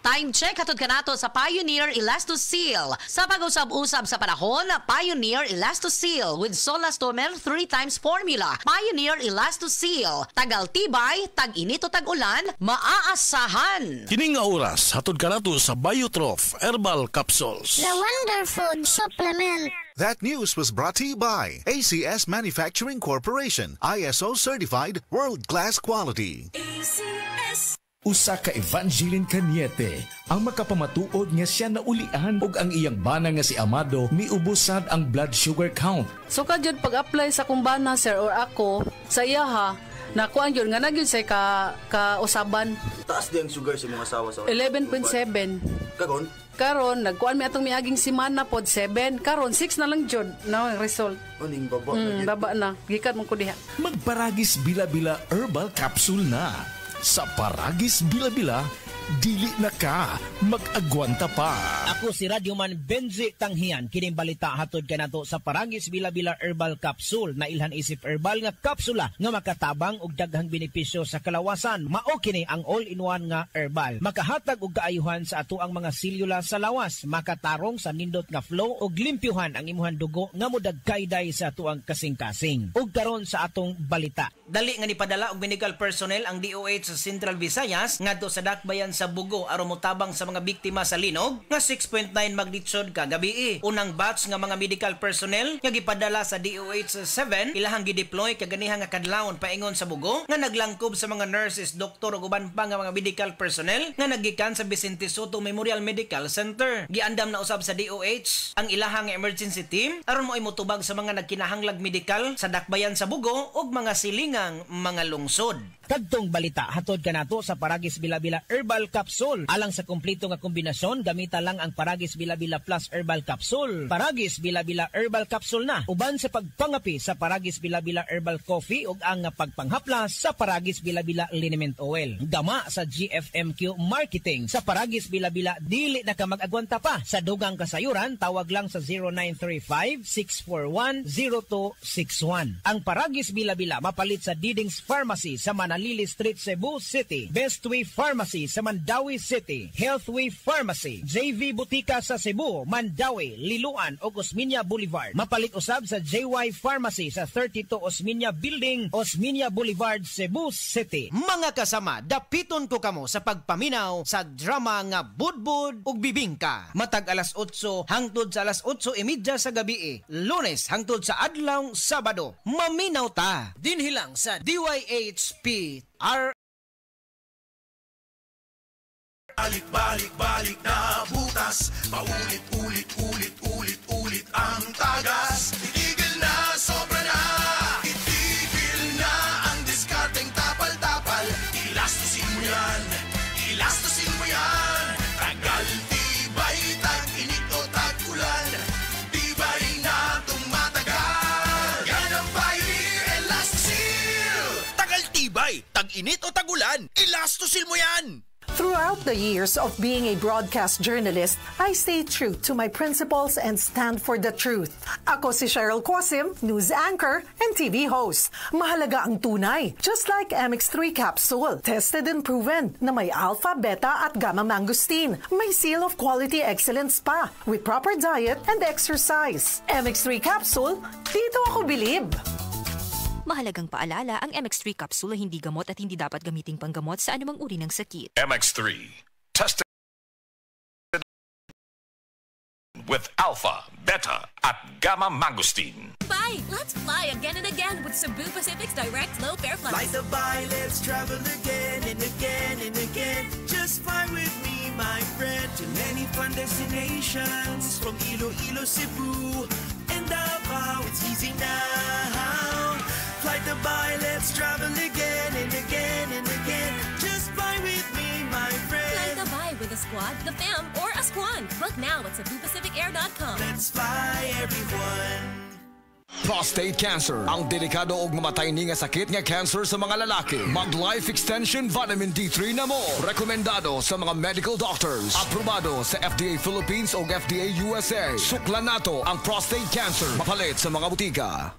Time check hatod kanato sa Pioneer Elastoseal. Sa pag-usab-usab sa panahon, Pioneer Elastoseal with Solastomer 3 times formula. Pioneer Elastoseal. Tagal tibay, tag-init o tag-ulan, maaasahan. Kining nga oras hatod kanato sa Biotrof Herbal Capsules. The Wonder Food Supplement. That news was brought to you by ACS Manufacturing Corporation, ISO certified, world-class quality. ACS. Usa ka Evangeline Cañete ang makapamatuod nga siya naulian ug ang iyang bana nga si Amado miubusad ang blood sugar count. So kadyod pag-apply sa kumbana sir or ako sa iya ha, nakuan yun nga nagyun say ka usaban. Taas din ang sugar sa mga asawa sa 11.7. Karon nagkuan mi atong miaging semana pod 7, karon 6 na lang jud na ang result. Uning baba na. Baba na. Gikat mo ko diha. Magparagis bila-bila herbal capsule na. Sa Paragis Bila-Bila, dili na ka mag-agwanta pa. Ako si Radyoman Benzi Tanghian. Kining balita hatod kanato sa Paragis Bila-Bila Herbal Capsule na ilhan isip herbal nga kapsula nga makatabang og daghang benepisyo sa kalawasan. Mao kini ang all-in-one nga herbal. Makahatag og kaayuhan sa ato ang mga selula sa lawas, makatarong sa nindot nga flow og limpyuhan ang imuhang dugo nga modagkayday sa ato ang kasing-kasing. Ug karon sa atong balita. Dali nga nipadala og medical personnel ang DOH sa Central Visayas ngadto sa dakbayan sa Bugo aron motabang sa mga biktima sa linog nga 6.9 magnitude kagabi. Unang batch nga mga medical personnel nga gipadala sa DOH 7 ilahang gideploy kaganihang nga kadlawon paingon sa Bugo nga naglangkob sa mga nurses, doktor ug uban pa nga mga medical personnel nga nagikan sa Vicente Soto Memorial Medical Center. Giandam na usab sa DOH ang ilahang emergency team aron mo'y motubag sa mga nagkinahanglag medical sa dakbayan sa Bugo ug mga silingang mga lungsod. Kadtong balita hatod kanato sa Paragis Bila-Bila Herbal Capsule. Alang sa kumpleto nga kombinasyon, gamita lang ang Paragis Bila-Bila Plus Herbal Capsule. Paragis Bila-Bila Herbal Capsule na. Uban sa pagpangapi sa Paragis Bila-Bila Herbal Coffee ug ang pagpanghaplas sa Paragis Bila-Bila Liniment Oil. Gama sa GFMQ Marketing. Sa Paragis Bila-Bila dili na ka mag-agwanta pa. Sa dugang kasayuran, tawag lang sa 0935-641-0261. Ang Paragis Bila-Bila mapalit sa Diding's Pharmacy sa Manalili Street, Cebu City. Bestway Pharmacy sa Mandawi City. Healthway Pharmacy, JV Butika sa Cebu, Mandawi, Liloan ug Osmeña Boulevard. Mapalit usab sa JY Pharmacy sa 32 Osmeña Building, Osmeña Boulevard, Cebu City. Mga kasama, dapiton ko kamo sa pagpaminaw sa drama nga Budbud ug Bibingka. Matag alas 8 hangtod sa alas 8:30 sa gabi. Lunes hangtod sa adlaw Sabado. Maminaw ta dinhi lang sa DYHP Balik na butas, paulit-ulit ang tagas. Tinigil na, sobra na, itigil na ang diskarteng tapal-tapal. Ilastusin mo yan, tagal, tibay, tag-init o tag-ulan, tibay na tumatagal. Yan ang Pioneer Elastoseal. Tagal, tibay, tag-init o tag-ulan, Elastoseal mo yan. Throughout the years of being a broadcast journalist, I stay true to my principles and stand for the truth. Ako si Cheryl Cosim, news anchor and TV host. Mahalaga ang tunay, just like MX3 capsule. Tested and proven na may alpha, beta at gamma mangosteen. May seal of quality excellence pa with proper diet and exercise. MX3 capsule, dito ako bilib. Mahalagang paalala, ang MX3 capsule ay hindi gamot at hindi dapat gamiting panggamot sa anumang uri ng sakit. MX3, tested with alpha, beta, at gamma mangosteen. Bye! Let's fly again and again with Cebu Pacific's direct low-fare flights. Fly to buy, let's travel again and again and again. Just fly with me, my friend, to many fun destinations. From Iloilo, Cebu, and Davao, it's easy now. Fly to buy, let's travel again and again and again. Just fly with me, my friend. Fly to buy with a squad, the fam, or a squad. Book now at CebuPacificAir.com. Let's fly, everyone. Prostate cancer, ang delikado ug mamatay ni nga sakit nga cancer sa mga lalaki. Mag Life Extension Vitamin D3 na mo. Rekomendado sa mga medical doctors. Aprobado sa FDA Philippines ug FDA USA. Suklan nato ang prostate cancer. Mapalit sa mga butika.